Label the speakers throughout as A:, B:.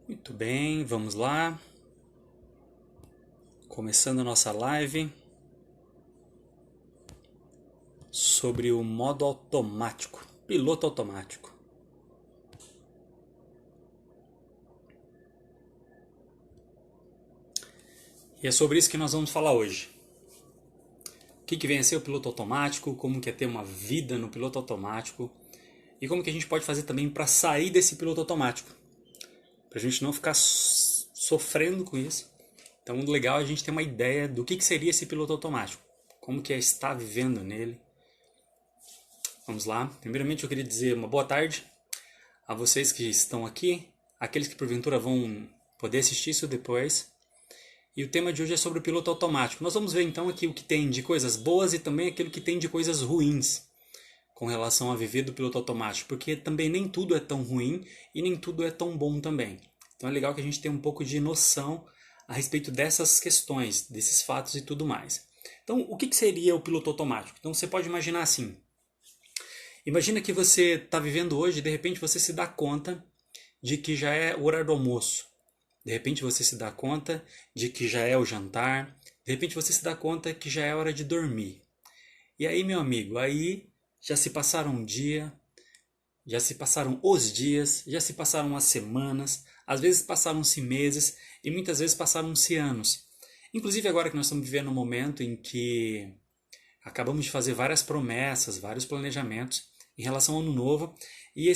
A: Muito bem, vamos lá. Começando a nossa live sobre o modo automático, piloto automático. E é sobre isso que nós vamos falar hoje. O que vem a ser o piloto automático, como que é ter uma vida no piloto automático e como que a gente pode fazer também para sair desse piloto automático, para a gente não ficar sofrendo com isso. Então, o legal é a gente ter uma ideia do que seria esse piloto automático, como que é estar vivendo nele. Vamos lá. Primeiramente, eu queria dizer uma boa tarde a vocês que estão aqui, aqueles que porventura vão poder assistir isso depois. E o tema de hoje é sobre o piloto automático. Nós vamos ver então aqui o que tem de coisas boas e também aquilo que tem de coisas ruins com relação a viver do piloto automático, porque também nem tudo é tão ruim e nem tudo é tão bom também. Então é legal que a gente tenha um pouco de noção a respeito dessas questões, desses fatos e tudo mais. Então, o que seria o piloto automático? Então você pode imaginar assim. Imagina que você está vivendo hoje e de repente você se dá conta de que já é o horário do almoço. De repente você se dá conta de que já é o jantar. De repente você se dá conta que já é hora de dormir. E aí, meu amigo, aí já se passaram um dia, já se passaram os dias, já se passaram as semanas, às vezes passaram-se meses e muitas vezes passaram-se anos. Inclusive agora que nós estamos vivendo um momento em que acabamos de fazer várias promessas, vários planejamentos em relação ao ano novo, e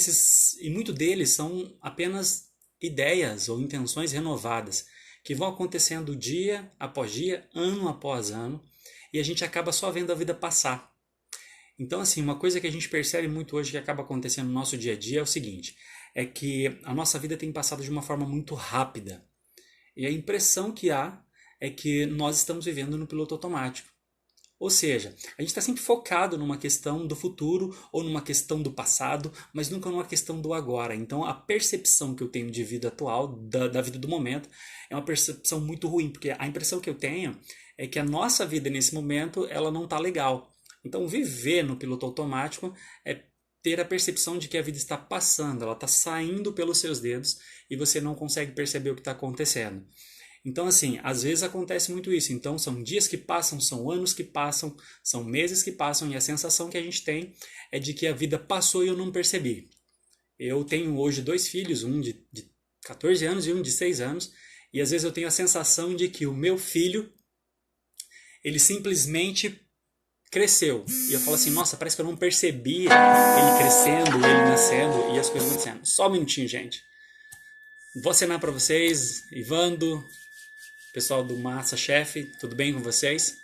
A: muito deles são apenas ideias ou intenções renovadas que vão acontecendo dia após dia, ano após ano, e a gente acaba só vendo a vida passar. Então, assim, uma coisa que a gente percebe muito hoje que acaba acontecendo no nosso dia a dia é o seguinte, é que a nossa vida tem passado de uma forma muito rápida. E a impressão que há é que nós estamos vivendo no piloto automático. Ou seja, a gente está sempre focado numa questão do futuro ou numa questão do passado, mas nunca numa questão do agora. Então a percepção que eu tenho de vida atual, da vida do momento, é uma percepção muito ruim, porque a impressão que eu tenho é que a nossa vida nesse momento ela não está legal. Então viver no piloto automático é ter a percepção de que a vida está passando, ela está saindo pelos seus dedos e você não consegue perceber o que está acontecendo. Então, assim, às vezes acontece muito isso. Então, são dias que passam, são anos que passam, são meses que passam, e a sensação que a gente tem é de que a vida passou e eu não percebi. Eu tenho hoje dois filhos, um de 14 anos e um de 6 anos, e às vezes eu tenho a sensação de que o meu filho, ele simplesmente cresceu. E eu falo assim, nossa, parece que eu não percebi ele crescendo, ele nascendo e as coisas acontecendo. Só um minutinho, gente. Vou acenar para vocês, Ivando, pessoal do MassaChef, tudo bem com vocês?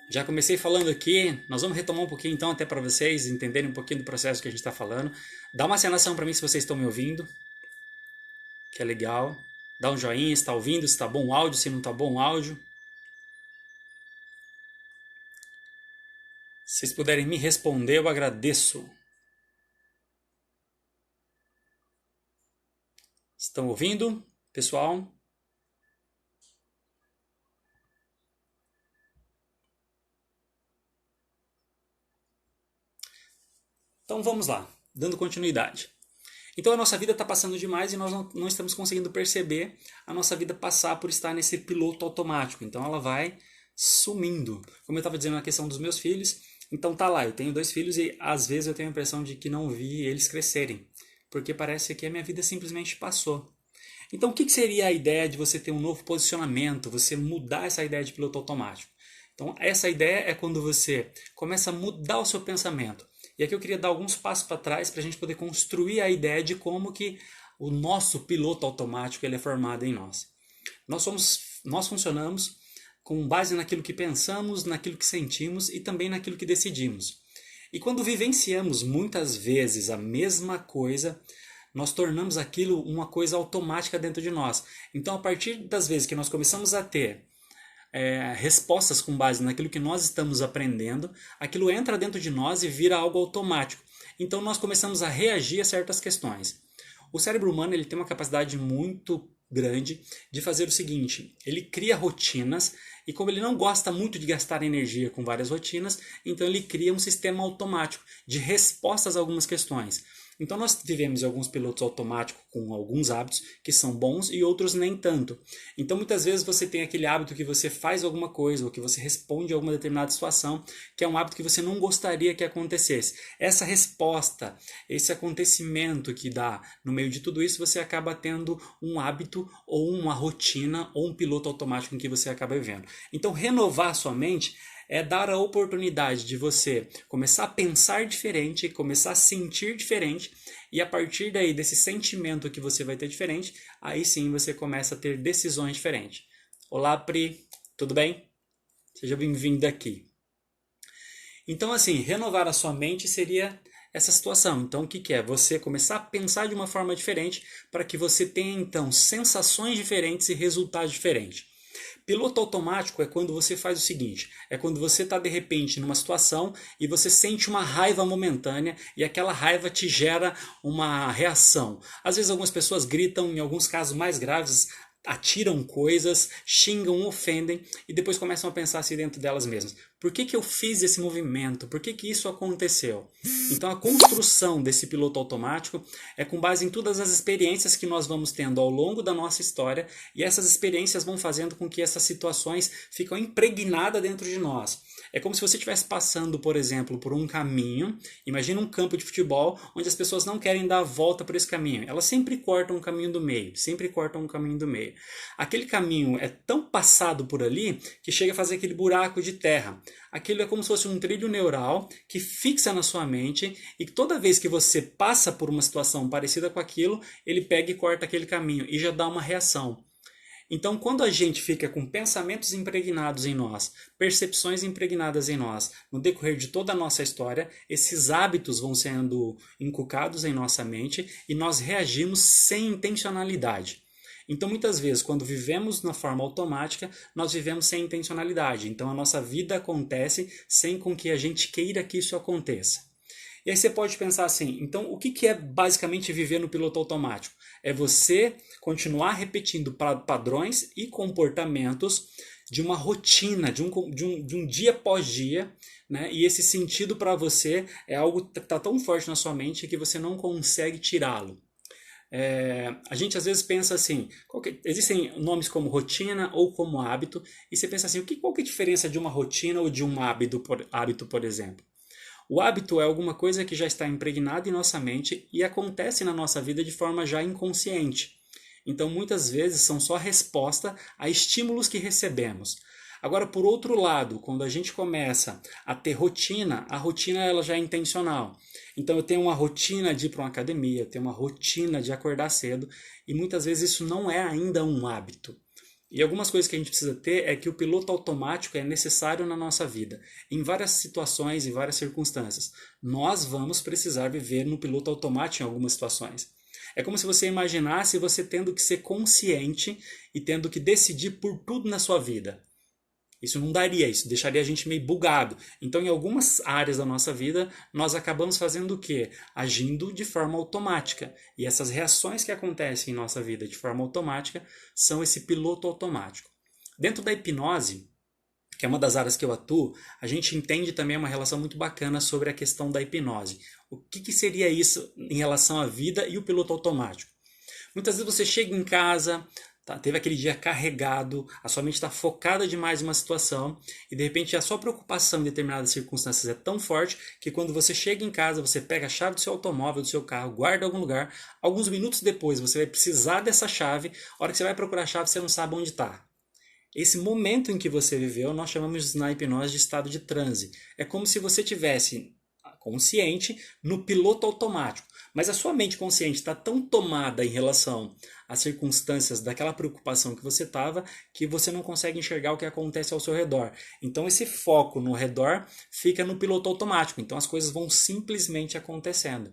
A: Já comecei falando aqui, nós vamos retomar um pouquinho então até para vocês entenderem um pouquinho do processo que a gente está falando. Dá uma acenação para mim se vocês estão me ouvindo, que é legal. Dá um joinha se está ouvindo, se está bom o áudio, se não está bom o áudio. Se vocês puderem me responder, eu agradeço. Estão ouvindo, pessoal? Então vamos lá, dando continuidade. Então a nossa vida está passando demais e nós não estamos conseguindo perceber a nossa vida passar por estar nesse piloto automático. Então ela vai sumindo. Como eu estava dizendo na questão dos meus filhos, então tá lá, eu tenho dois filhos e às vezes eu tenho a impressão de que não vi eles crescerem, porque parece que a minha vida simplesmente passou. Então o que seria a ideia de você ter um novo posicionamento, você mudar essa ideia de piloto automático? Então essa ideia é quando você começa a mudar o seu pensamento. E aqui eu queria dar alguns passos para trás para a gente poder construir a ideia de como que o nosso piloto automático ele é formado em nós. Nós funcionamos com base naquilo que pensamos, naquilo que sentimos e também naquilo que decidimos. E quando vivenciamos muitas vezes a mesma coisa, nós tornamos aquilo uma coisa automática dentro de nós. Então, a partir das vezes que nós começamos a ter respostas com base naquilo que nós estamos aprendendo, aquilo entra dentro de nós e vira algo automático. Então, nós começamos a reagir a certas questões. O cérebro humano ele tem uma capacidade muito grande de fazer o seguinte, ele cria rotinas e como ele não gosta muito de gastar energia com várias rotinas, então ele cria um sistema automático de respostas a algumas questões. Então nós vivemos em alguns pilotos automáticos com alguns hábitos que são bons e outros nem tanto. Então muitas vezes você tem aquele hábito que você faz alguma coisa ou que você responde a alguma determinada situação, que é um hábito que você não gostaria que acontecesse. Essa resposta, esse acontecimento que dá no meio de tudo isso, você acaba tendo um hábito ou uma rotina ou um piloto automático em que você acaba vivendo. Então renovar a sua mente é dar a oportunidade de você começar a pensar diferente, começar a sentir diferente, e a partir daí, desse sentimento que você vai ter diferente, aí sim você começa a ter decisões diferentes. Olá, Pri, tudo bem? Seja bem-vindo aqui. Então, assim, renovar a sua mente seria essa situação. Então, o que que é? Você começar a pensar de uma forma diferente para que você tenha, então, sensações diferentes e resultados diferentes. Piloto automático é quando você faz o seguinte, é quando você está de repente numa situação e você sente uma raiva momentânea e aquela raiva te gera uma reação. Às vezes algumas pessoas gritam, em alguns casos mais graves, atiram coisas, xingam, ofendem e depois começam a pensar assim dentro delas mesmas. Por que que eu fiz esse movimento? Por que que isso aconteceu? Então a construção desse piloto automático é com base em todas as experiências que nós vamos tendo ao longo da nossa história e essas experiências vão fazendo com que essas situações ficam impregnadas dentro de nós. É como se você estivesse passando, por exemplo, por um caminho. Imagina um campo de futebol onde as pessoas não querem dar a volta por esse caminho. Elas sempre cortam um caminho do meio, sempre cortam um caminho do meio. Aquele caminho é tão passado por ali que chega a fazer aquele buraco de terra. Aquilo é como se fosse um trilho neural que fixa na sua mente e toda vez que você passa por uma situação parecida com aquilo, ele pega e corta aquele caminho e já dá uma reação. Então, quando a gente fica com pensamentos impregnados em nós, percepções impregnadas em nós, no decorrer de toda a nossa história, esses hábitos vão sendo inculcados em nossa mente e nós reagimos sem intencionalidade. Então, muitas vezes, quando vivemos na forma automática, nós vivemos sem intencionalidade. Então, a nossa vida acontece sem com que a gente queira que isso aconteça. E aí você pode pensar assim, então o que é basicamente viver no piloto automático? É você continuar repetindo padrões e comportamentos de uma rotina, de um dia após dia, né? E esse sentido para você é algo que está tão forte na sua mente que você não consegue tirá-lo. A gente às vezes pensa assim, existem nomes como rotina ou como hábito, e você pensa assim, qual que é a diferença de uma rotina ou de um hábito, por exemplo? O hábito é alguma coisa que já está impregnada em nossa mente e acontece na nossa vida de forma já inconsciente. Então, muitas vezes, são só resposta a estímulos que recebemos. Agora, por outro lado, quando a gente começa a ter rotina, a rotina ela já é intencional. Então, eu tenho uma rotina de ir para uma academia, eu tenho uma rotina de acordar cedo, e muitas vezes isso não é ainda um hábito. E algumas coisas que a gente precisa ter é que o piloto automático é necessário na nossa vida, em várias situações, em várias circunstâncias. Nós vamos precisar viver no piloto automático em algumas situações. É como se você imaginasse você tendo que ser consciente e tendo que decidir por tudo na sua vida. Isso não daria, isso deixaria a gente meio bugado. Então, em algumas áreas da nossa vida, nós acabamos fazendo o quê? Agindo de forma automática. E essas reações que acontecem em nossa vida de forma automática são esse piloto automático. Dentro da hipnose, que é uma das áreas que eu atuo, a gente entende também uma relação muito bacana sobre a questão da hipnose. O que seria isso em relação à vida e o piloto automático? Muitas vezes você chega em casa, teve aquele dia carregado, a sua mente está focada demais em uma situação e de repente a sua preocupação em determinadas circunstâncias é tão forte que quando você chega em casa, você pega a chave do seu automóvel, do seu carro, guarda em algum lugar, alguns minutos depois você vai precisar dessa chave, a hora que você vai procurar a chave você não sabe onde está. Esse momento em que você viveu, nós chamamos na hipnose de estado de transe. É como se você tivesse consciente no piloto automático. Mas a sua mente consciente está tão tomada em relação às circunstâncias daquela preocupação que você estava que você não consegue enxergar o que acontece ao seu redor. Então esse foco no redor fica no piloto automático. Então as coisas vão simplesmente acontecendo.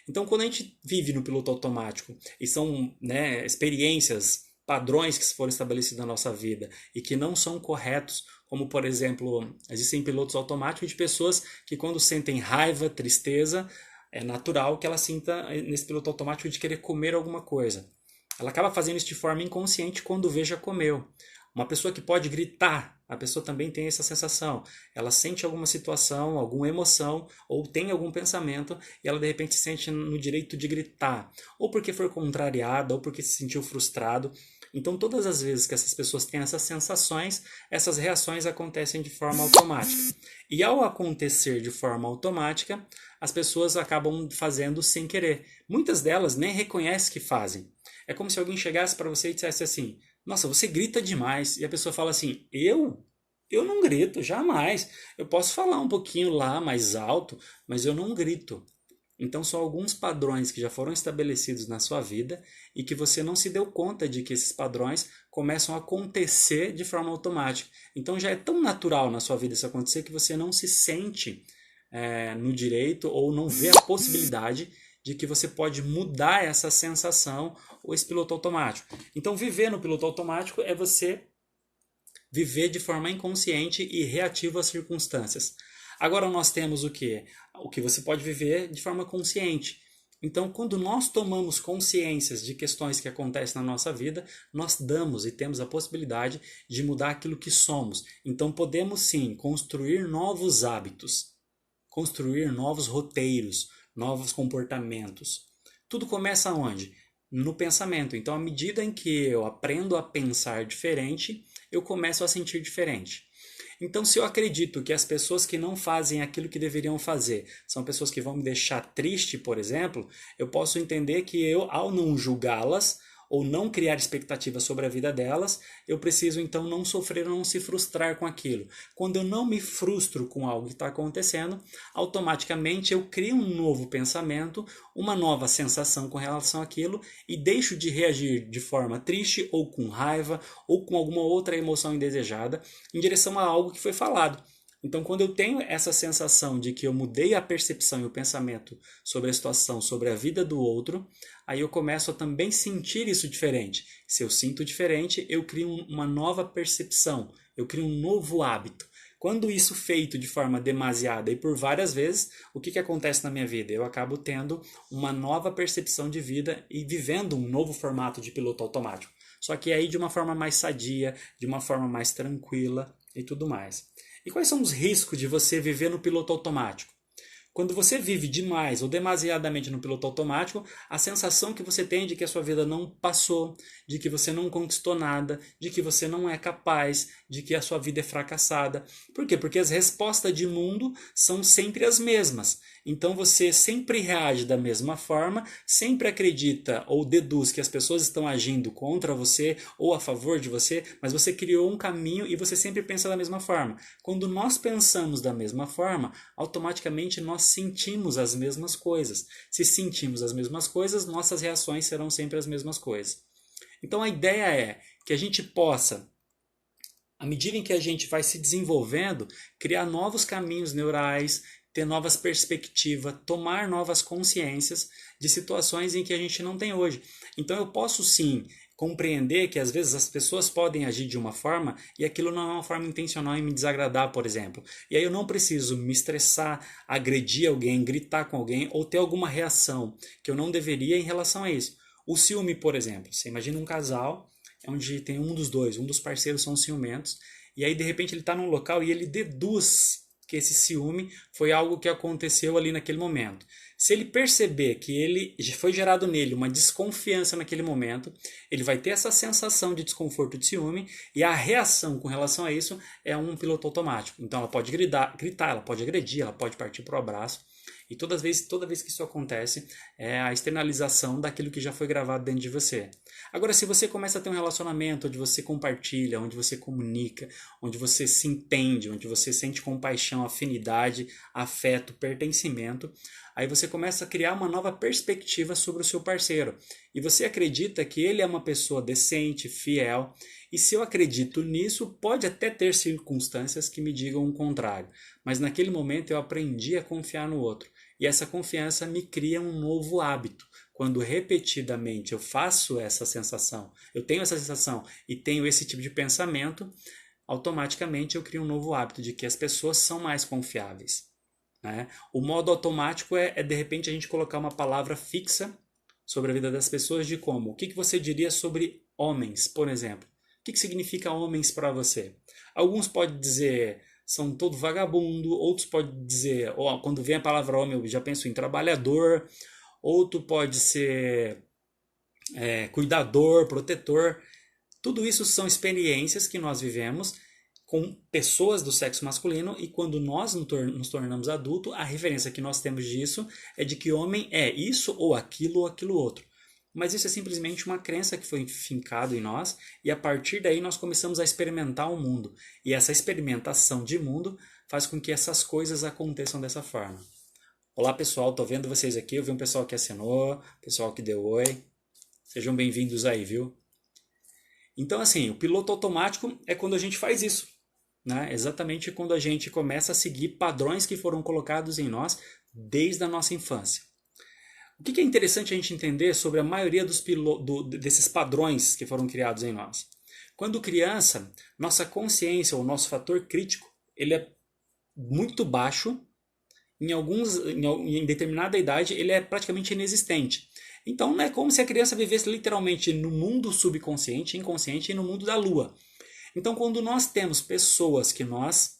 A: Então quando a gente vive no piloto automático e são experiências, padrões que foram estabelecidos na nossa vida e que não são corretos, como por exemplo, existem pilotos automáticos de pessoas que quando sentem raiva, tristeza, é natural que ela sinta nesse piloto automático de querer comer alguma coisa. Ela acaba fazendo isso de forma inconsciente quando vê já comeu. Uma pessoa que pode gritar A pessoa também tem essa sensação. Ela sente alguma situação, alguma emoção, ou tem algum pensamento, e ela de repente se sente no direito de gritar. Ou porque foi contrariada, ou porque se sentiu frustrado. Então, todas as vezes que essas pessoas têm essas sensações, essas reações acontecem de forma automática. E ao acontecer de forma automática, as pessoas acabam fazendo sem querer. Muitas delas nem reconhecem que fazem. É como se alguém chegasse para você e dissesse assim: nossa, você grita demais. E a pessoa fala assim: eu? Eu não grito, jamais. Eu posso falar um pouquinho lá mais alto, mas eu não grito. Então são alguns padrões que já foram estabelecidos na sua vida e que você não se deu conta de que esses padrões começam a acontecer de forma automática. Então já é tão natural na sua vida isso acontecer que você não se sente no direito ou não vê a possibilidade de que você pode mudar essa sensação ou esse piloto automático. Então viver no piloto automático é você viver de forma inconsciente e reativa às circunstâncias. Agora nós temos o que? O que você pode viver de forma consciente. Então, quando nós tomamos consciências de questões que acontecem na nossa vida, nós damos e temos a possibilidade de mudar aquilo que somos. Então, podemos sim construir novos hábitos, construir novos roteiros, novos comportamentos. Tudo começa onde? No pensamento. Então, à medida em que eu aprendo a pensar diferente, eu começo a sentir diferente. Então, se eu acredito que as pessoas que não fazem aquilo que deveriam fazer são pessoas que vão me deixar triste, por exemplo, eu posso entender que eu, ao não julgá-las ou não criar expectativas sobre a vida delas, eu preciso então não sofrer ou não se frustrar com aquilo. Quando eu não me frustro com algo que está acontecendo, automaticamente eu crio um novo pensamento, uma nova sensação com relação àquilo e deixo de reagir de forma triste ou com raiva ou com alguma outra emoção indesejada em direção a algo que foi falado. Então, quando eu tenho essa sensação de que eu mudei a percepção e o pensamento sobre a situação, sobre a vida do outro, aí eu começo a também sentir isso diferente. Se eu sinto diferente, eu crio uma nova percepção, eu crio um novo hábito. Quando isso feito de forma demasiada e por várias vezes, o que acontece na minha vida? Eu acabo tendo uma nova percepção de vida e vivendo um novo formato de piloto automático. Só que aí de uma forma mais sadia, de uma forma mais tranquila e tudo mais. E quais são os riscos de você viver no piloto automático? Quando você vive demais ou demasiadamente no piloto automático, a sensação que você tem de que a sua vida não passou, de que você não conquistou nada, de que você não é capaz, de que a sua vida é fracassada. Por quê? Porque as respostas de mundo são sempre as mesmas. Então você sempre reage da mesma forma, sempre acredita ou deduz que as pessoas estão agindo contra você ou a favor de você, mas você criou um caminho e você sempre pensa da mesma forma. Quando nós pensamos da mesma forma, automaticamente nós sentimos as mesmas coisas. Se sentimos as mesmas coisas, nossas reações serão sempre as mesmas coisas. Então a ideia é que a gente possa, à medida em que a gente vai se desenvolvendo, criar novos caminhos neurais, ter novas perspectivas, tomar novas consciências de situações em que a gente não tem hoje. Então eu posso sim compreender que às vezes as pessoas podem agir de uma forma e aquilo não é uma forma intencional em me desagradar, por exemplo. E aí eu não preciso me estressar, agredir alguém, gritar com alguém ou ter alguma reação que eu não deveria em relação a isso. O ciúme, por exemplo. Você imagina um casal onde tem um dos dois, um dos parceiros são ciumentos, e aí de repente ele está num local e ele deduz que esse ciúme foi algo que aconteceu ali naquele momento. Se ele perceber que ele foi gerado nele uma desconfiança naquele momento, ele vai ter essa sensação de desconforto, de ciúme, e a reação com relação a isso é um piloto automático. Então ela pode gritar, ela pode agredir, ela pode partir para o abraço. E toda vez que isso acontece, é a externalização daquilo que já foi gravado dentro de você. Agora, se você começa a ter um relacionamento onde você compartilha, onde você comunica, onde você se entende, onde você sente compaixão, afinidade, afeto, pertencimento, aí você começa a criar uma nova perspectiva sobre o seu parceiro. E você acredita que ele é uma pessoa decente, fiel. E se eu acredito nisso, pode até ter circunstâncias que me digam o contrário. Mas naquele momento eu aprendi a confiar no outro. E essa confiança me cria um novo hábito. Quando repetidamente eu faço essa sensação, eu tenho essa sensação e tenho esse tipo de pensamento, automaticamente eu crio um novo hábito de que as pessoas são mais confiáveis. Né? O modo automático é de repente a gente colocar uma palavra fixa sobre a vida das pessoas de como. O que você diria sobre homens, por exemplo? que significa homens para você? Alguns podem dizer são todo vagabundo, outros podem dizer, ou quando vem a palavra homem eu já penso em trabalhador, outro pode ser cuidador, protetor. Tudo isso são experiências que nós vivemos com pessoas do sexo masculino e quando nós nos tornamos adultos, a referência que nós temos disso é de que homem é isso ou aquilo outro. Mas isso é simplesmente uma crença que foi fincada em nós e a partir daí nós começamos a experimentar o mundo. E essa experimentação de mundo faz com que essas coisas aconteçam dessa forma. Olá pessoal, tô vendo vocês aqui, eu vi um pessoal que assinou, pessoal que deu oi. Sejam bem-vindos aí, viu? Então assim, o piloto automático é quando a gente faz isso. Né? Exatamente quando a gente começa a seguir padrões que foram colocados em nós desde a nossa infância. O que é interessante a gente entender sobre a maioria desses padrões que foram criados em nós? Quando criança, nossa consciência ou nosso fator crítico ele é muito baixo, em determinada idade ele é praticamente inexistente. Então é como se a criança vivesse literalmente no mundo subconsciente, inconsciente e no mundo da lua. Então, quando nós temos pessoas que nós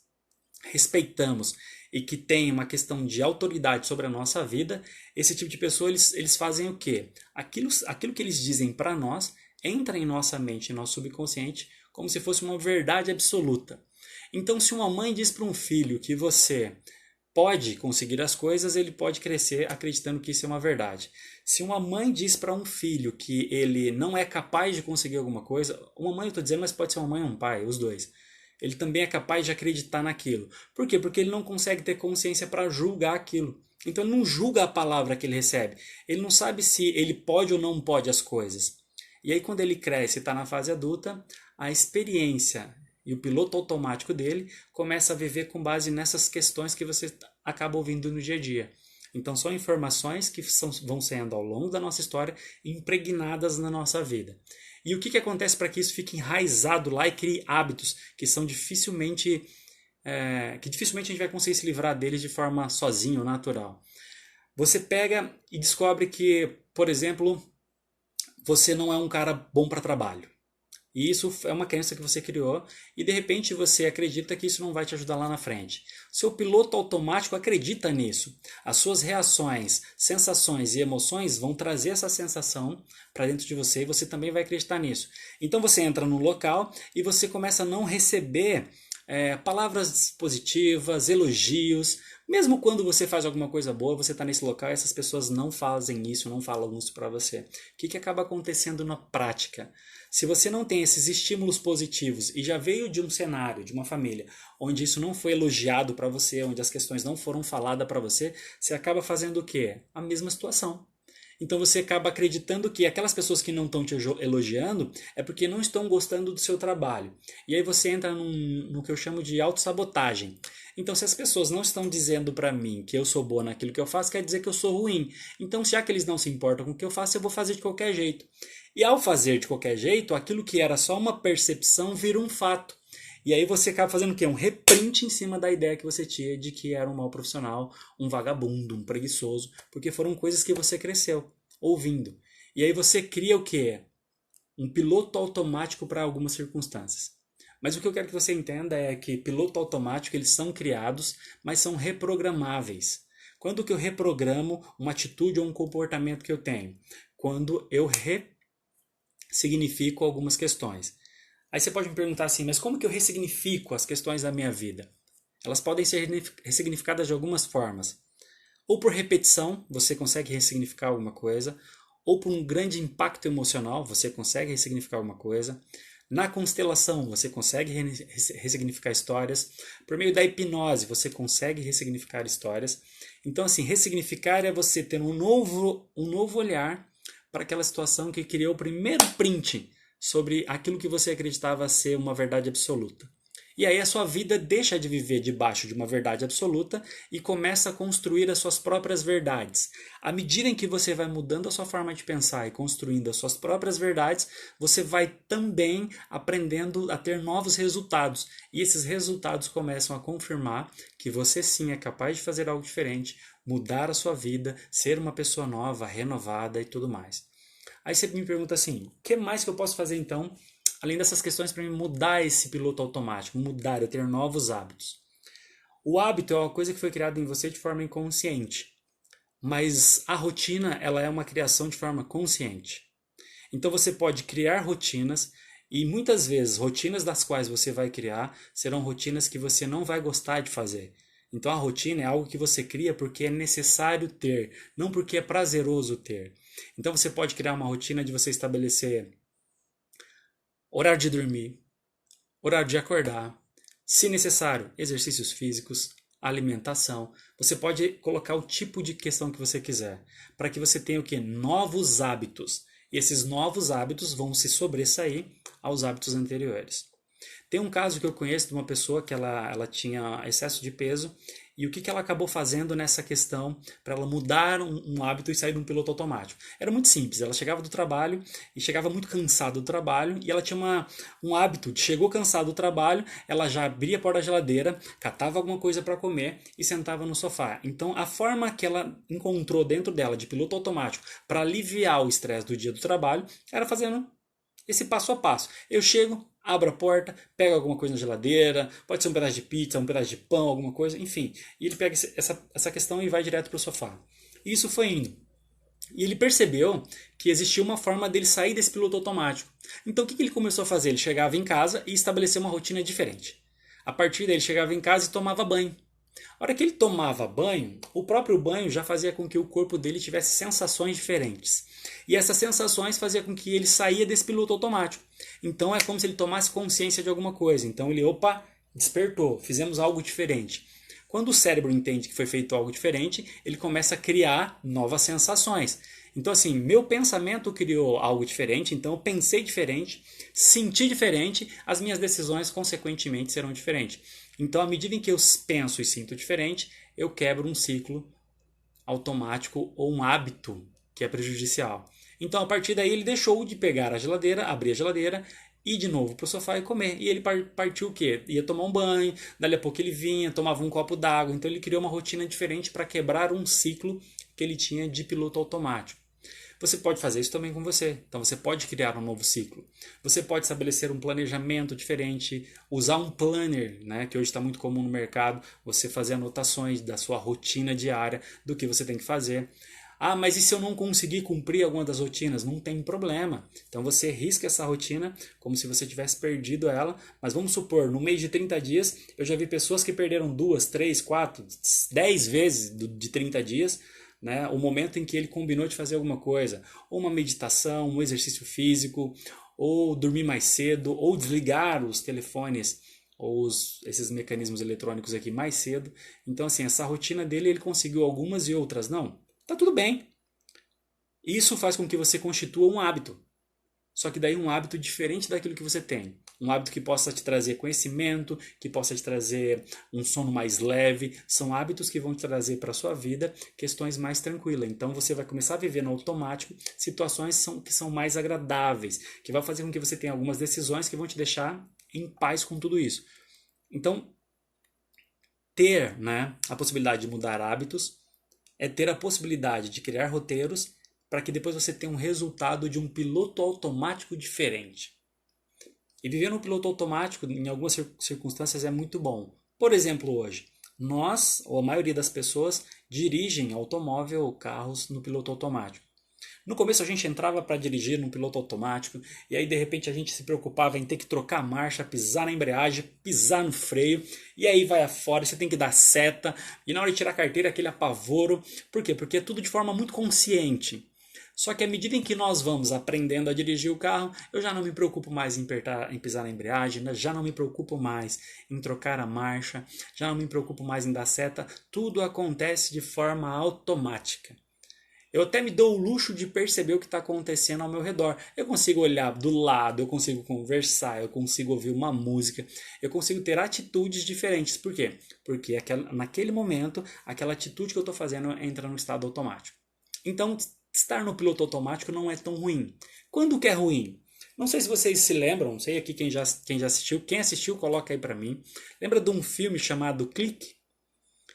A: respeitamos e que têm uma questão de autoridade sobre a nossa vida, esse tipo de pessoa, eles fazem o quê? Aquilo que eles dizem para nós entra em nossa mente, em nosso subconsciente, como se fosse uma verdade absoluta. Então, se uma mãe diz para um filho que você pode conseguir as coisas, ele pode crescer acreditando que isso é uma verdade. Se uma mãe diz para um filho que ele não é capaz de conseguir alguma coisa, uma mãe eu estou dizendo, mas pode ser uma mãe ou um pai, os dois. Ele também é capaz de acreditar naquilo. Por quê? Porque ele não consegue ter consciência para julgar aquilo. Então ele não julga a palavra que ele recebe. Ele não sabe se ele pode ou não pode as coisas. E aí quando ele cresce e está na fase adulta, a experiência e o piloto automático dele começa a viver com base nessas questões que você acaba ouvindo no dia a dia. Então são informações que vão sendo ao longo da nossa história impregnadas na nossa vida. E o que acontece para que isso fique enraizado lá e crie hábitos que são dificilmente a gente vai conseguir se livrar deles de forma sozinho, natural. Você pega e descobre que, por exemplo, você não é um cara bom para trabalho. E isso é uma crença que você criou e de repente você acredita que isso não vai te ajudar lá na frente. Seu piloto automático acredita nisso. As suas reações, sensações e emoções vão trazer essa sensação para dentro de você e você também vai acreditar nisso. Então você entra no local e você começa a não receber palavras positivas, elogios. Mesmo quando você faz alguma coisa boa, você está nesse local e essas pessoas não fazem isso, não falam isso para você. O que acaba acontecendo na prática? Se você não tem esses estímulos positivos e já veio de um cenário, de uma família, onde isso não foi elogiado para você, onde as questões não foram faladas para você, você acaba fazendo o quê? A mesma situação. Então você acaba acreditando que aquelas pessoas que não estão te elogiando é porque não estão gostando do seu trabalho. E aí você entra no que eu chamo de autossabotagem. Então se as pessoas não estão dizendo para mim que eu sou boa naquilo que eu faço, quer dizer que eu sou ruim. Então já que eles não se importam com o que eu faço, eu vou fazer de qualquer jeito. E ao fazer de qualquer jeito, aquilo que era só uma percepção vira um fato. E aí você acaba fazendo o quê? Um reprint em cima da ideia que você tinha de que era um mau profissional, um vagabundo, um preguiçoso, porque foram coisas que você cresceu ouvindo. E aí você cria o quê? Um piloto automático para algumas circunstâncias. Mas o que eu quero que você entenda é que piloto automático eles são criados, mas são reprogramáveis. Quando que eu reprogramo uma atitude ou um comportamento que eu tenho? Quando eu ressignifico algumas questões. Aí você pode me perguntar assim, mas como que eu ressignifico as questões da minha vida? Elas podem ser ressignificadas de algumas formas. Ou por repetição, você consegue ressignificar alguma coisa, ou por um grande impacto emocional, você consegue ressignificar alguma coisa. Na constelação, você consegue ressignificar histórias. Por meio da hipnose, você consegue ressignificar histórias. Então, assim, ressignificar é você ter um novo olhar para aquela situação que criou o primeiro print sobre aquilo que você acreditava ser uma verdade absoluta. E aí a sua vida deixa de viver debaixo de uma verdade absoluta e começa a construir as suas próprias verdades. À medida em que você vai mudando a sua forma de pensar e construindo as suas próprias verdades, você vai também aprendendo a ter novos resultados. E esses resultados começam a confirmar que você sim é capaz de fazer algo diferente, mudar a sua vida, ser uma pessoa nova, renovada e tudo mais. Aí você me pergunta assim, o que mais que eu posso fazer então além dessas questões para mudar esse piloto automático, mudar, eu ter novos hábitos. O hábito é uma coisa que foi criada em você de forma inconsciente, mas a rotina ela é uma criação de forma consciente. Então você pode criar rotinas e muitas vezes rotinas das quais você vai criar serão rotinas que você não vai gostar de fazer. Então a rotina é algo que você cria porque é necessário ter, não porque é prazeroso ter. Então você pode criar uma rotina de você estabelecer horário de dormir, horário de acordar, se necessário, exercícios físicos, alimentação. Você pode colocar o tipo de questão que você quiser, para que você tenha o quê? Novos hábitos. E esses novos hábitos vão se sobressair aos hábitos anteriores. Tem um caso que eu conheço de uma pessoa que ela tinha excesso de peso e o que ela acabou fazendo nessa questão para ela mudar um hábito e sair de um piloto automático. Era muito simples, ela chegava do trabalho e chegava muito cansada do trabalho e ela tinha um hábito de chegou cansada do trabalho, ela já abria a porta da geladeira, catava alguma coisa para comer e sentava no sofá. Então a forma que ela encontrou dentro dela de piloto automático para aliviar o estresse do dia do trabalho era fazendo esse passo a passo. Eu chego, abro a porta, pego alguma coisa na geladeira, pode ser um pedaço de pizza, um pedaço de pão, alguma coisa, enfim. E ele pega essa questão e vai direto para o sofá. E isso foi indo. E ele percebeu que existia uma forma dele sair desse piloto automático. Então o que ele começou a fazer? Ele chegava em casa e estabeleceu uma rotina diferente. A partir daí ele chegava em casa e tomava banho. A hora que ele tomava banho, o próprio banho já fazia com que o corpo dele tivesse sensações diferentes. E essas sensações faziam com que ele saía desse piloto automático. Então é como se ele tomasse consciência de alguma coisa. Então ele, opa, despertou, fizemos algo diferente. Quando o cérebro entende que foi feito algo diferente, ele começa a criar novas sensações. Então assim, meu pensamento criou algo diferente, então eu pensei diferente, senti diferente, as minhas decisões consequentemente serão diferentes. Então à medida em que eu penso e sinto diferente, eu quebro um ciclo automático ou um hábito que é prejudicial. Então a partir daí ele deixou de pegar a geladeira, abrir a geladeira, ir de novo para o sofá e comer. E ele partiu o quê? Ia tomar um banho, dali a pouco ele vinha, tomava um copo d'água. Então ele criou uma rotina diferente para quebrar um ciclo que ele tinha de piloto automático. Você pode fazer isso também com você. Então você pode criar um novo ciclo. Você pode estabelecer um planejamento diferente, usar um planner, né, que hoje está muito comum no mercado, você fazer anotações da sua rotina diária, do que você tem que fazer. Ah, mas e se eu não conseguir cumprir alguma das rotinas? Não tem problema. Então você risca essa rotina como se você tivesse perdido ela. Mas vamos supor, no mês de 30 dias, eu já vi pessoas que perderam 2, 3, 4, 10 vezes de 30 dias, né, o momento em que ele combinou de fazer alguma coisa. Ou uma meditação, um exercício físico, ou dormir mais cedo, ou desligar os telefones ou esses mecanismos eletrônicos aqui mais cedo. Então assim, essa rotina dele ele conseguiu algumas e outras não. Tá tudo bem. Isso faz com que você constitua um hábito. Só que daí um hábito diferente daquilo que você tem. Um hábito que possa te trazer conhecimento, que possa te trazer um sono mais leve. São hábitos que vão te trazer para a sua vida questões mais tranquilas. Então você vai começar a viver no automático situações que são mais agradáveis, que vai fazer com que você tenha algumas decisões que vão te deixar em paz com tudo isso. Então, ter, né, a possibilidade de mudar hábitos é ter a possibilidade de criar roteiros para que depois você tenha um resultado de um piloto automático diferente. E viver no piloto automático, em algumas circunstâncias, é muito bom. Por exemplo, hoje, nós, ou a maioria das pessoas, dirigem automóvel ou carros no piloto automático. No começo a gente entrava para dirigir no piloto automático e aí de repente a gente se preocupava em ter que trocar a marcha, pisar na embreagem, pisar no freio e aí vai afora, você tem que dar seta e na hora de tirar a carteira aquele apavoro. Por quê? Porque é tudo de forma muito consciente. Só que à medida em que nós vamos aprendendo a dirigir o carro, eu já não me preocupo mais em pisar na embreagem, já não me preocupo mais em trocar a marcha, já não me preocupo mais em dar seta, tudo acontece de forma automática. Eu até me dou o luxo de perceber o que está acontecendo ao meu redor. Eu consigo olhar do lado, eu consigo conversar, eu consigo ouvir uma música, eu consigo ter atitudes diferentes. Por quê? Porque naquele momento, aquela atitude que eu estou fazendo entra no estado automático. Então, estar no piloto automático não é tão ruim. Quando que é ruim? Não sei se vocês se lembram, não sei aqui quem já assistiu. Quem assistiu, coloca aí para mim. Lembra de um filme chamado Clique?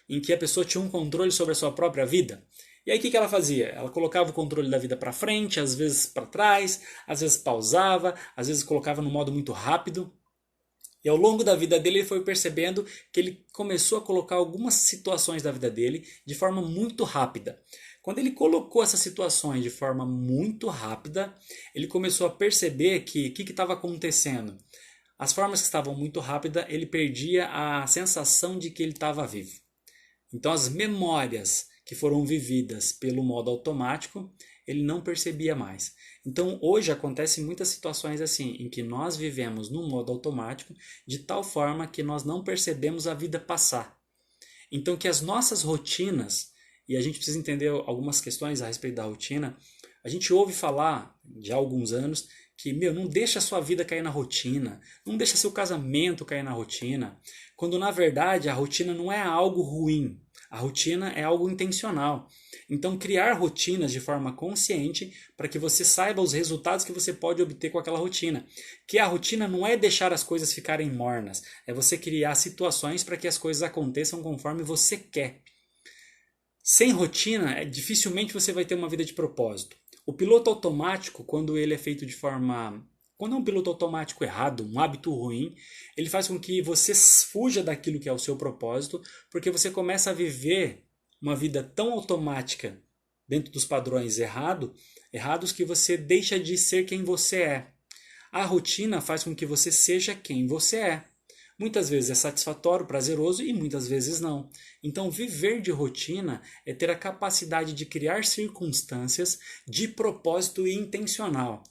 A: Em que a pessoa tinha um controle sobre a sua própria vida? E aí o que ela fazia? Ela colocava o controle da vida para frente, às vezes para trás, às vezes pausava, às vezes colocava no modo muito rápido. E ao longo da vida dele, ele foi percebendo que ele começou a colocar algumas situações da vida dele de forma muito rápida. Quando ele colocou essas situações de forma muito rápida, ele começou a perceber que o que estava acontecendo. As formas que estavam muito rápidas, ele perdia a sensação de que ele estava vivo. Então, as memórias que foram vividas pelo modo automático, ele não percebia mais. Então, hoje acontecem muitas situações assim, em que nós vivemos no modo automático, de tal forma que nós não percebemos a vida passar. Então, que as nossas rotinas, e a gente precisa entender algumas questões a respeito da rotina, a gente ouve falar de há alguns anos que, não deixa a sua vida cair na rotina, não deixa seu casamento cair na rotina, quando na verdade a rotina não é algo ruim, a rotina é algo intencional. Então, criar rotinas de forma consciente para que você saiba os resultados que você pode obter com aquela rotina. Que a rotina não é deixar as coisas ficarem mornas, é você criar situações para que as coisas aconteçam conforme você quer. Sem rotina, dificilmente você vai ter uma vida de propósito. O piloto automático, quando ele é feito de forma... Quando é um piloto automático errado, um hábito ruim, ele faz com que você fuja daquilo que é o seu propósito, porque você começa a viver uma vida tão automática dentro dos padrões errados que você deixa de ser quem você é. A rotina faz com que você seja quem você é. Muitas vezes é satisfatório, prazeroso e muitas vezes não. Então, viver de rotina é ter a capacidade de criar circunstâncias de propósito e intencional.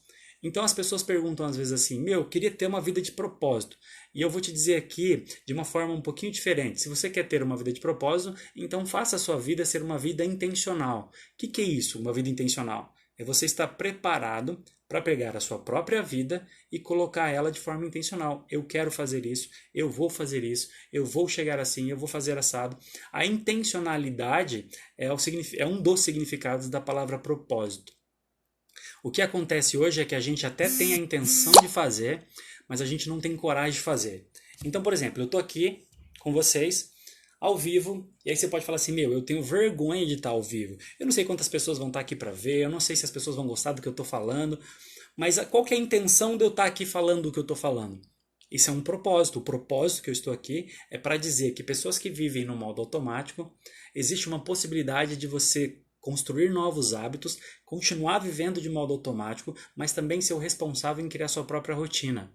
A: Então, as pessoas perguntam às vezes assim, eu queria ter uma vida de propósito. E eu vou te dizer aqui de uma forma um pouquinho diferente. Se você quer ter uma vida de propósito, então faça a sua vida ser uma vida intencional. O que é isso, uma vida intencional? É você estar preparado para pegar a sua própria vida e colocar ela de forma intencional. Eu quero fazer isso, eu vou fazer isso, eu vou chegar assim, eu vou fazer assado. A intencionalidade é um dos significados da palavra propósito. O que acontece hoje é que a gente até tem a intenção de fazer, mas a gente não tem coragem de fazer. Então, por exemplo, eu estou aqui com vocês ao vivo, e aí você pode falar assim, eu tenho vergonha de estar ao vivo. Eu não sei quantas pessoas vão estar aqui para ver, eu não sei se as pessoas vão gostar do que eu estou falando, mas qual que é a intenção de eu estar aqui falando do que eu estou falando? Isso é um propósito. O propósito que eu estou aqui é para dizer que pessoas que vivem no modo automático, existe uma possibilidade de você construir novos hábitos, continuar vivendo de modo automático, mas também ser o responsável em criar sua própria rotina,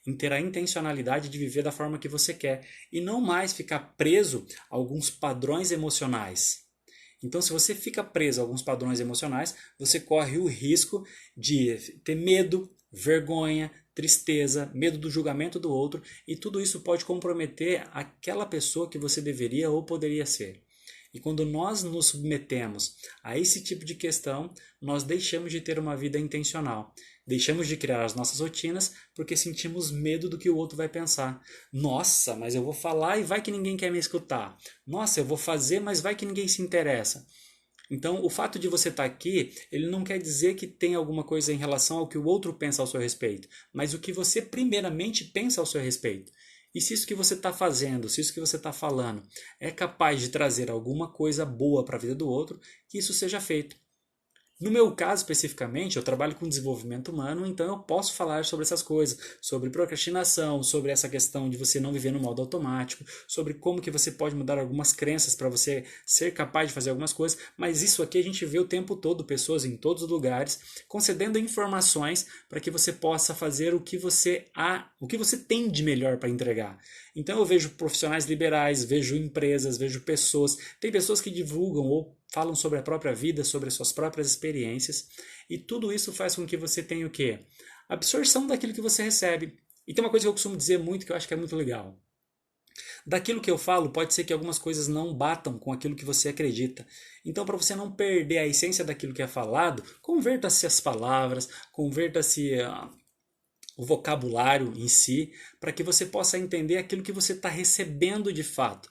A: em ter a intencionalidade de viver da forma que você quer e não mais ficar preso a alguns padrões emocionais. Então, se você fica preso a alguns padrões emocionais, você corre o risco de ter medo, vergonha, tristeza, medo do julgamento do outro, e tudo isso pode comprometer aquela pessoa que você deveria ou poderia ser. E quando nós nos submetemos a esse tipo de questão, nós deixamos de ter uma vida intencional. Deixamos de criar as nossas rotinas porque sentimos medo do que o outro vai pensar. Nossa, mas eu vou falar e vai que ninguém quer me escutar. Nossa, eu vou fazer, mas vai que ninguém se interessa. Então, o fato de você estar aqui, ele não quer dizer que tem alguma coisa em relação ao que o outro pensa ao seu respeito, mas o que você primeiramente pensa ao seu respeito. E se isso que você está fazendo, se isso que você está falando é capaz de trazer alguma coisa boa para a vida do outro, que isso seja feito. No meu caso, especificamente, eu trabalho com desenvolvimento humano, então eu posso falar sobre essas coisas, sobre procrastinação, sobre essa questão de você não viver no modo automático, sobre como que você pode mudar algumas crenças para você ser capaz de fazer algumas coisas, mas isso aqui a gente vê o tempo todo, pessoas em todos os lugares, concedendo informações para que você possa fazer o que você tem de melhor para entregar. Então eu vejo profissionais liberais, vejo empresas, vejo pessoas, tem pessoas que divulgam ou falam sobre a própria vida, sobre as suas próprias experiências, e tudo isso faz com que você tenha o quê? Absorção daquilo que você recebe. E tem uma coisa que eu costumo dizer muito, que eu acho que é muito legal. Daquilo que eu falo, pode ser que algumas coisas não batam com aquilo que você acredita. Então, para você não perder a essência daquilo que é falado, converta-se as palavras, converta-se o vocabulário em si, para que você possa entender aquilo que você está recebendo de fato.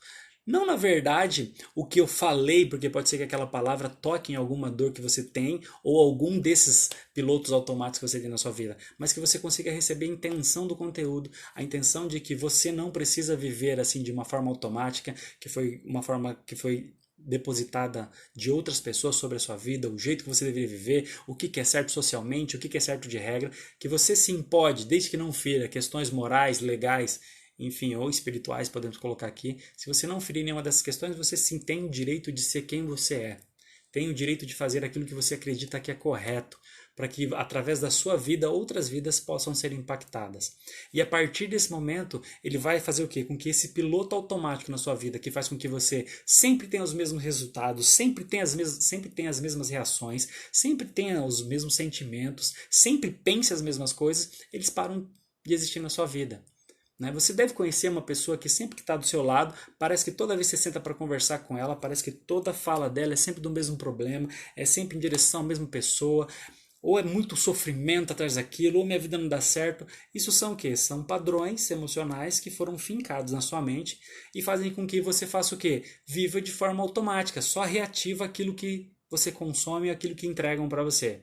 A: Não, na verdade, o que eu falei, porque pode ser que aquela palavra toque em alguma dor que você tem ou algum desses pilotos automáticos que você tem na sua vida, mas que você consiga receber a intenção do conteúdo, a intenção de que você não precisa viver assim de uma forma automática, que foi uma forma que foi depositada de outras pessoas sobre a sua vida, o jeito que você deveria viver, o que é certo socialmente, o que é certo de regra, que você sim pode, desde que não fira questões morais, legais, enfim, ou espirituais, podemos colocar aqui. Se você não ferir nenhuma dessas questões, você sim tem o direito de ser quem você é. Tem o direito de fazer aquilo que você acredita que é correto, para que através da sua vida outras vidas possam ser impactadas. E a partir desse momento, ele vai fazer o quê? Com que esse piloto automático na sua vida, que faz com que você sempre tenha os mesmos resultados, sempre tenha as mesmas reações, sempre tenha os mesmos sentimentos, sempre pense as mesmas coisas, eles param de existir na sua vida. Você deve conhecer uma pessoa que sempre que está do seu lado, parece que toda vez que você senta para conversar com ela, parece que toda fala dela é sempre do mesmo problema, é sempre em direção à mesma pessoa, ou é muito sofrimento atrás daquilo, ou minha vida não dá certo. Isso são o quê? São padrões emocionais que foram fincados na sua mente e fazem com que você faça o quê? Viva de forma automática, só reativa aquilo que você consome e aquilo que entregam para você.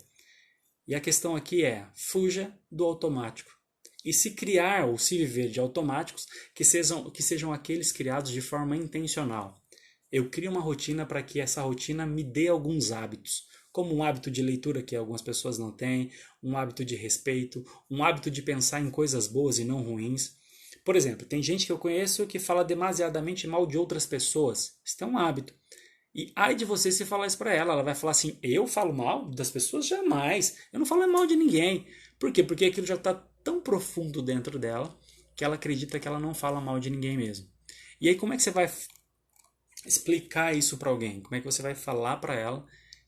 A: E a questão aqui é, fuja do automático. E se criar ou se viver de automáticos que sejam aqueles criados de forma intencional. Eu crio uma rotina para que essa rotina me dê alguns hábitos, como um hábito de leitura que algumas pessoas não têm, um hábito de respeito, um hábito de pensar em coisas boas e não ruins. Por exemplo, tem gente que eu conheço que fala demasiadamente mal de outras pessoas. Isso é um hábito. E ai de você se falar isso para ela, ela vai falar assim, eu falo mal das pessoas? Jamais. Eu não falo mal de ninguém. Por quê? Porque aquilo já está tão profundo dentro dela que ela acredita que ela não fala mal de ninguém mesmo. E aí como é que você vai explicar isso para alguém? Como é que você vai falar para ela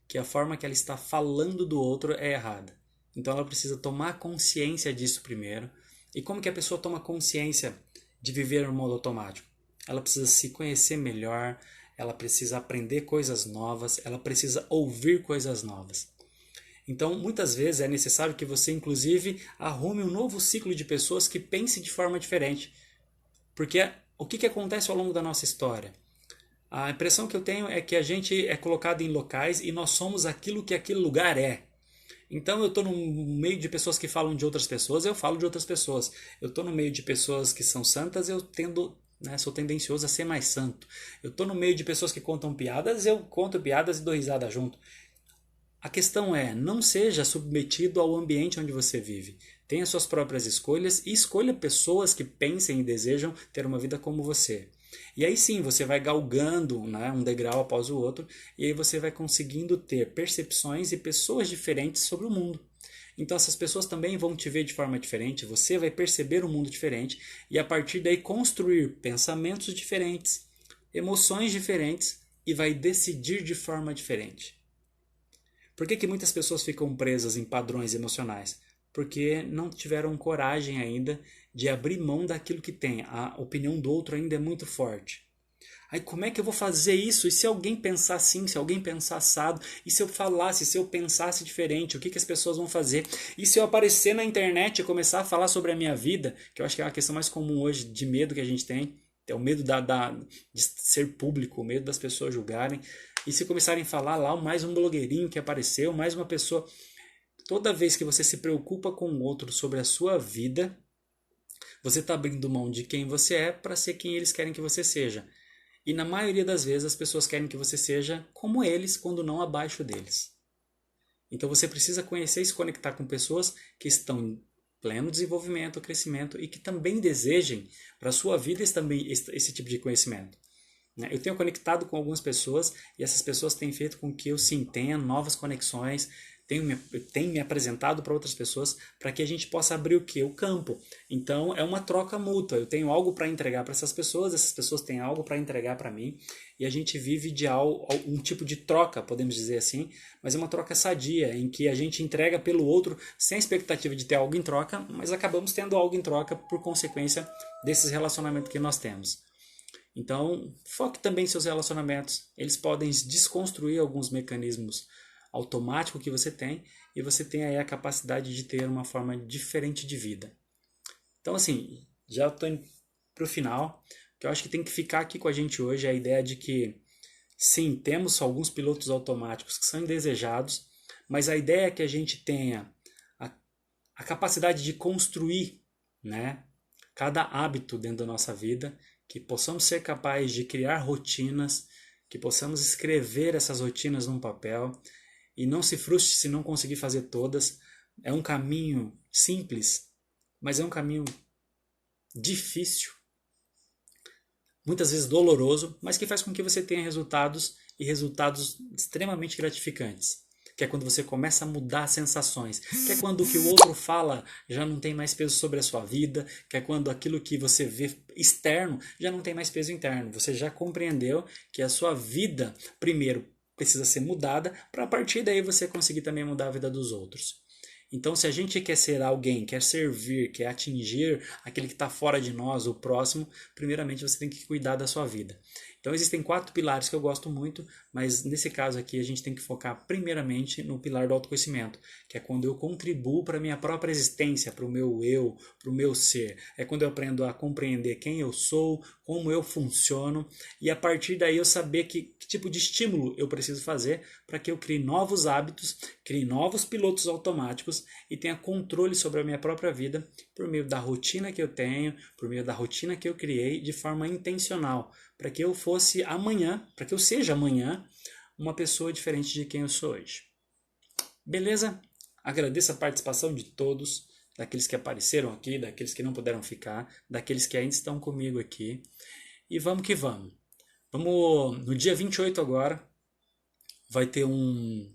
A: que a forma que ela está falando do outro é errada? Então ela precisa tomar consciência disso primeiro. E como que a pessoa toma consciência de viver no modo automático? Ela precisa se conhecer melhor, ela precisa aprender coisas novas, ela precisa ouvir coisas novas. Então, muitas vezes é necessário que você, inclusive, arrume um novo ciclo de pessoas que pensem de forma diferente. Porque o que acontece ao longo da nossa história? A impressão que eu tenho é que a gente é colocado em locais e nós somos aquilo que aquele lugar é. Então eu estou no meio de pessoas que falam de outras pessoas, eu falo de outras pessoas. Eu estou no meio de pessoas que são santas, eu sou tendencioso a ser mais santo. Eu estou no meio de pessoas que contam piadas, eu conto piadas e dou risada junto. A questão é, não seja submetido ao ambiente onde você vive. Tenha suas próprias escolhas e escolha pessoas que pensem e desejam ter uma vida como você. E aí sim, você vai galgando, um degrau após o outro, e aí você vai conseguindo ter percepções e pessoas diferentes sobre o mundo. Então essas pessoas também vão te ver de forma diferente, você vai perceber o mundo diferente, e a partir daí construir pensamentos diferentes, emoções diferentes, e vai decidir de forma diferente. Por que muitas pessoas ficam presas em padrões emocionais? Porque não tiveram coragem ainda de abrir mão daquilo que tem. A opinião do outro ainda é muito forte. Aí como é que eu vou fazer isso? E se alguém pensar assim, se alguém pensar assado? E se eu falasse, se eu pensasse diferente, o que as pessoas vão fazer? E se eu aparecer na internet e começar a falar sobre a minha vida, que eu acho que é a questão mais comum hoje de medo que a gente tem, é o medo de ser público, o medo das pessoas julgarem. E se começarem a falar lá, mais um blogueirinho que apareceu, mais uma pessoa. Toda vez que você se preocupa com o outro sobre a sua vida, você está abrindo mão de quem você é para ser quem eles querem que você seja. E na maioria das vezes as pessoas querem que você seja como eles, quando não abaixo deles. Então você precisa conhecer e se conectar com pessoas que estão em pleno desenvolvimento, crescimento e que também desejem para a sua vida esse tipo de conhecimento. Eu tenho conectado com algumas pessoas e essas pessoas têm feito com que eu sim tenha novas conexões, tenho me apresentado para outras pessoas para que a gente possa abrir o quê? O campo. Então é uma troca mútua. Eu tenho algo para entregar para essas pessoas têm algo para entregar para mim e a gente vive de um tipo de troca, podemos dizer assim, mas é uma troca sadia, em que a gente entrega pelo outro sem a expectativa de ter algo em troca, mas acabamos tendo algo em troca por consequência desses relacionamentos que nós temos. Então, foque também em seus relacionamentos. Eles podem desconstruir alguns mecanismos automáticos que você tem e você tem aí a capacidade de ter uma forma diferente de vida. Então, assim, já estou indo para o final. O que eu acho que tem que ficar aqui com a gente hoje é a ideia de que, sim, temos alguns pilotos automáticos que são indesejados, mas a ideia é que a gente tenha a capacidade de construir, cada hábito dentro da nossa vida, que possamos ser capazes de criar rotinas que possamos escrever essas rotinas num papel e não se frustre se não conseguir fazer todas. É um caminho simples, mas é um caminho difícil, muitas vezes doloroso, mas que faz com que você tenha resultados e resultados extremamente gratificantes. Que é quando você começa a mudar sensações, que é quando o que o outro fala já não tem mais peso sobre a sua vida, que é quando aquilo que você vê externo já não tem mais peso interno. Você já compreendeu que a sua vida, primeiro, precisa ser mudada, para a partir daí você conseguir também mudar a vida dos outros. Então, se a gente quer ser alguém, quer servir, quer atingir aquele que está fora de nós, o próximo, primeiramente você tem que cuidar da sua vida. Então, existem 4 pilares que eu gosto muito, mas nesse caso aqui a gente tem que focar primeiramente no pilar do autoconhecimento, que é quando eu contribuo para a minha própria existência, para o meu eu, para o meu ser. É quando eu aprendo a compreender quem eu sou, como eu funciono, e a partir daí eu saber que tipo de estímulo eu preciso fazer para que eu crie novos hábitos, crie novos pilotos automáticos e tenha controle sobre a minha própria vida por meio da rotina que eu tenho, por meio da rotina que eu criei de forma intencional, para que eu fosse amanhã, para que eu seja amanhã uma pessoa diferente de quem eu sou hoje. Beleza? Agradeço a participação de todos, daqueles que apareceram aqui, daqueles que não puderam ficar, daqueles que ainda estão comigo aqui. E vamos que vamos. No dia 28 agora, vai ter um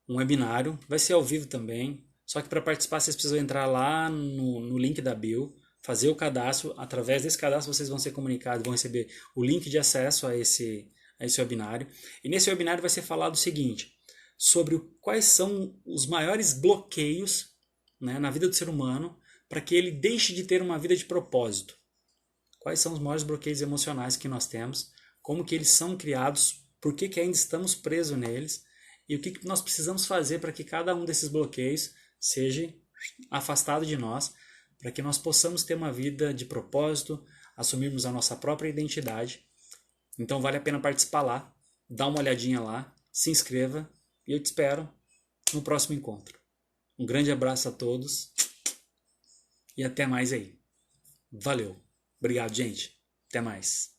A: webinário, vai ser ao vivo também, só que para participar vocês precisam entrar lá no link da bio, fazer o cadastro, através desse cadastro vocês vão ser comunicados, vão receber o link de acesso a esse webinário, e nesse webinário vai ser falado o seguinte, sobre quais são os maiores bloqueios, né, na vida do ser humano, para que ele deixe de ter uma vida de propósito. Quais são os maiores bloqueios emocionais que nós temos, como que eles são criados, por que ainda estamos presos neles, e o que nós precisamos fazer para que cada um desses bloqueios seja afastado de nós, para que nós possamos ter uma vida de propósito, assumirmos a nossa própria identidade. Então vale a pena participar lá, dá uma olhadinha lá, se inscreva e eu te espero no próximo encontro. Um grande abraço a todos e até mais aí. Valeu. Obrigado, gente. Até mais.